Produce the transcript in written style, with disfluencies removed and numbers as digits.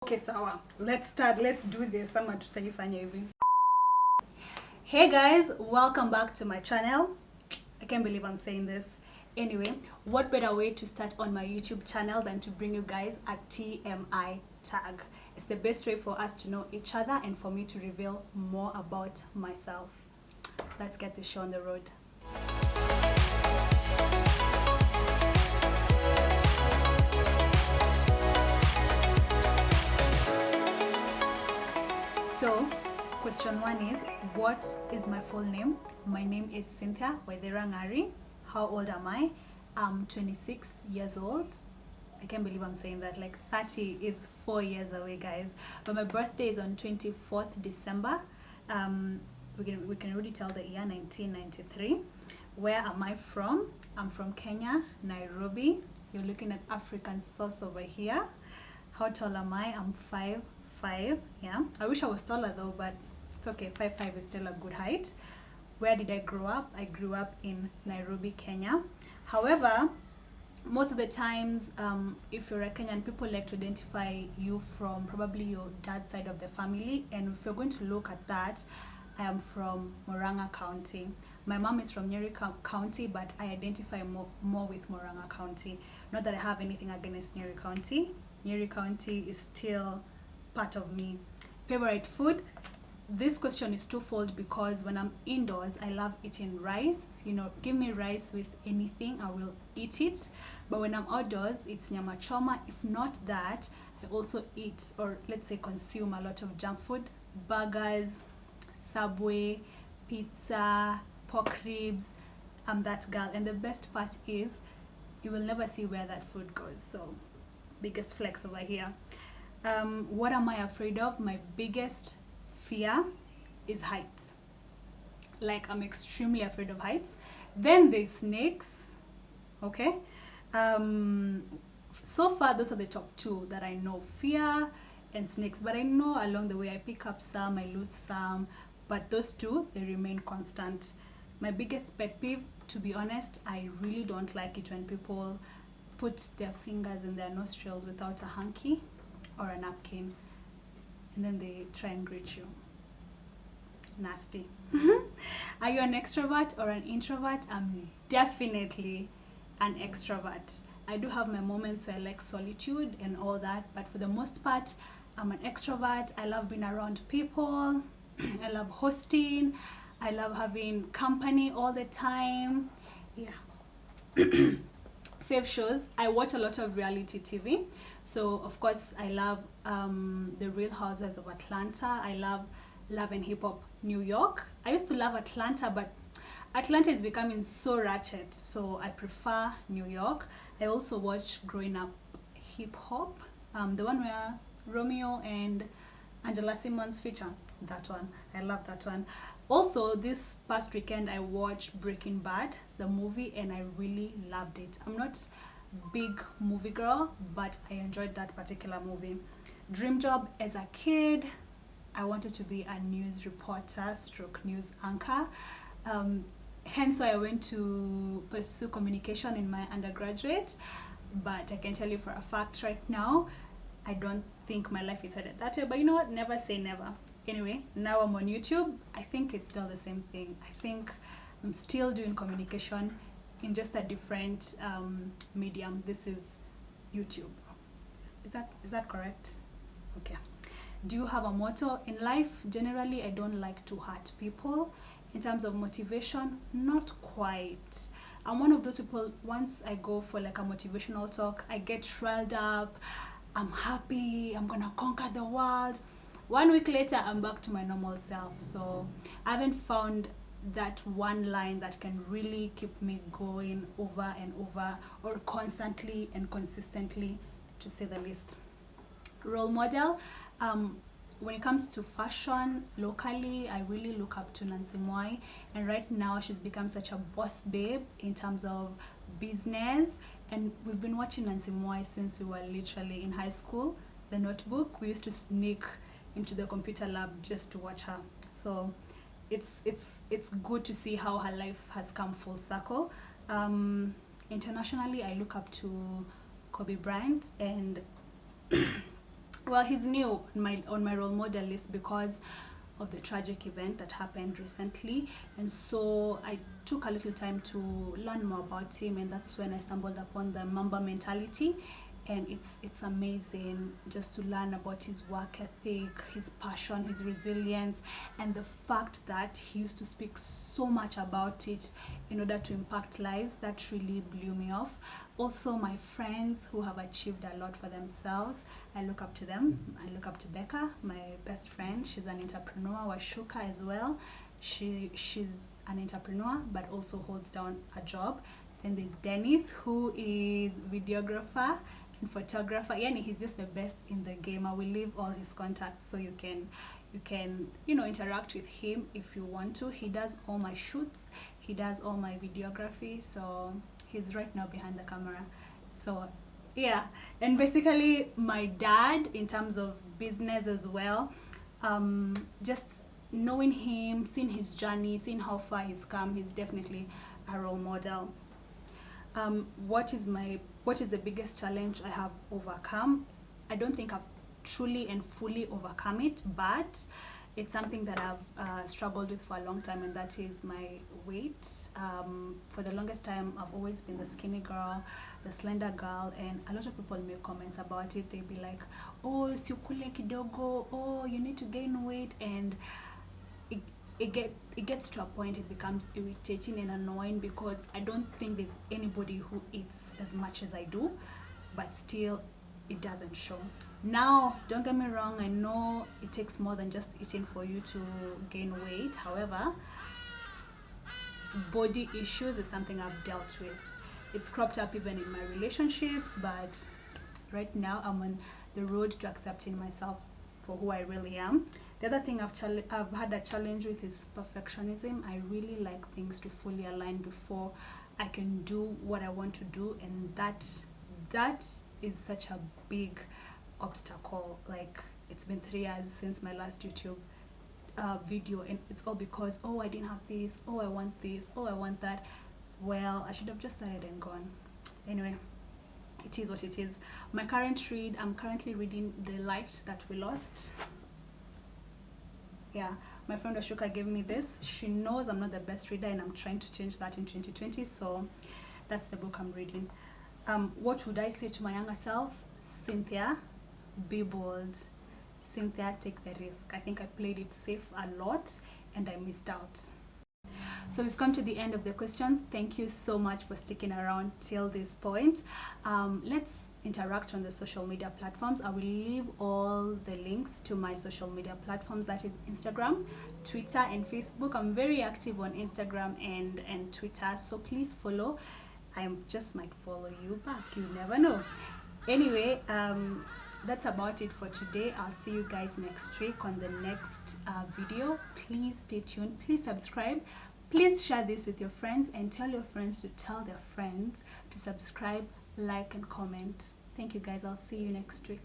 Okay, sawa. Let's start. Let's do this. Ama tutaifanya hivi. Hey guys, welcome back to my channel. I can't believe I'm saying this. Anyway, what better way to start on my YouTube channel than to bring you guys a TMI tag? It's the best way for us to know each other and for me to reveal more about myself. Let's get this show on the road. So, question one is, what is my full name? My name is Cynthia Waithera. How old am I? I'm 26 years old. I can't believe I'm saying that. Like 30 is 4 years away, guys. But my birthday is on 24th December. We can already tell the year 1993. Where am I from? I'm from Kenya, Nairobi. You're looking at African sauce over here. How tall am I? I'm 5'5". Yeah, I wish I was taller though, but it's okay. 5'5" is still a good height. Where did I grow up? I grew up in Nairobi, Kenya. However, most of the times, if you're a Kenyan, people like to identify you from probably your dad's side of the family. And if you're going to look at that, I am from Murang'a County. My mom is from Nyeri County, but I identify more with Murang'a County. Not that I have anything against Nyeri County. Nyeri County is still part of me. Favorite food? This question is twofold because when I'm indoors, I love eating rice. You know, give me rice with anything, I will eat it. But when I'm outdoors, it's nyama choma. If not that, I also eat, or let's say consume, a lot of junk food. Burgers, Subway, pizza, pork ribs. I'm that girl. And the best part is, you will never see where that food goes. So, biggest flex over here. What am I afraid of? My biggest fear is heights. Like, I'm extremely afraid of heights. Then there's snakes. Okay. So far, those are the top two that I know: fear and snakes. But I know along the way I pick up some, I lose some. But those two, they remain constant. My biggest pet peeve, to be honest, I really don't like it when people put their fingers in their nostrils without a hanky or a napkin, and then they try and greet you. Nasty. Are you an extrovert or an introvert? I'm definitely an extrovert. I do have my moments where I like solitude and all that, but for the most part, I'm an extrovert. I love being around people. I love hosting. I love having company all the time. Yeah. Fave shows. I watch a lot of reality TV. So, of course, I love The Real Housewives of Atlanta. I love Love and Hip Hop New York. I used to love Atlanta, but Atlanta is becoming so ratchet. So, I prefer New York. I also watch Growing Up Hip Hop. The one where Romeo and Angela Simmons feature. That one. I love that one. Also, this past weekend, I watched Breaking Bad, the movie, and I really loved it. I'm not a big movie girl, but I enjoyed that particular movie. Dream job as a kid, I wanted to be a news reporter / news anchor. Hence why I went to pursue communication in my undergraduate. But I can tell you for a fact right now, I don't think my life is headed that way. But you know what? Never say never. Anyway, now I'm on YouTube. I think it's still the same thing. I think I'm still doing communication in just a different medium. This is YouTube. Is that correct? Okay. Do you have a motto in life? Generally, I don't like to hurt people. In terms of motivation, not quite. I'm one of those people, once I go for like a motivational talk, I get riled up. I'm happy. I'm gonna conquer the world. 1 week later, I'm back to my normal self. So I haven't found that one line that can really keep me going over and over, or constantly and consistently, to say the least. Role model. When it comes to fashion, locally, I really look up to Nancy Mwai. And right now, she's become such a boss babe in terms of business. And we've been watching Nancy Mwai since we were literally in high school. The Notebook, we used to sneak into the computer lab just to watch her. So it's good to see how her life has come full circle. Internationally, I look up to Kobe Bryant, and Well, he's new on my role model list because of the tragic event that happened recently, and so I took a little time to learn more about him, and that's when I stumbled upon the Mamba mentality. And it's amazing just to learn about his work ethic, his passion, his resilience, and the fact that he used to speak so much about it in order to impact lives. That really blew me off. Also, my friends who have achieved a lot for themselves, I look up to them. I look up to Becca, my best friend. She's an entrepreneur. Washuka as well. She's an entrepreneur but also holds down a job. Then there's Dennis, who is videographer and photographer. Yani, he's just the best in the game. I will leave all his contacts so you can interact with him if you want to. He does all my shoots, he does all my videography, so he's right now behind the camera. So yeah, and basically my dad in terms of business as well. Just knowing him, seeing his journey, seeing how far he's come, he's definitely a role model. What is the biggest challenge I have overcome? I don't think I've truly and fully overcome it, but it's something that I've struggled with for a long time, and that is my weight. For the longest time, I've always been the skinny girl, the slender girl, and a lot of people make comments about it. They'd be like, oh, siukule kidogo, oh, you need to gain weight, and it gets to a point it becomes irritating and annoying, because I don't think there's anybody who eats as much as I do, but still it doesn't show. Now, don't get me wrong, I know it takes more than just eating for you to gain weight. However, body issues is something I've dealt with. It's cropped up even in my relationships, but right now I'm on the road to accepting myself for who I really am. The other thing I've had a challenge with is perfectionism. I really like things to fully align before I can do what I want to do, and that is such a big obstacle. Like, it's been 3 years since my last YouTube video, and it's all because, oh, I didn't have this, oh, I want this, oh, I want that. Well, I should have just started and gone. Anyway, it is what it is. My current read, I'm currently reading The Light That We Lost. Yeah, my friend Ashoka gave me this. She knows I'm not the best reader, and I'm trying to change that in 2020, so that's the book I'm reading. What would I say to my younger self? Cynthia, be bold. Cynthia, take the risk. I think I played it safe a lot and I missed out. So we've come to the end of the questions. Thank you so much for sticking around till this point. Let's interact on the social media platforms. I will leave all the links to my social media platforms, that is Instagram, Twitter, and Facebook. I'm very active on Instagram and Twitter, so please follow. I just might follow you back, you never know. Anyway, that's about it for today. I'll see you guys next week on the next video. Please stay tuned, please subscribe, please share this with your friends, and tell your friends to tell their friends to subscribe, like, and comment. Thank you guys. I'll see you next week.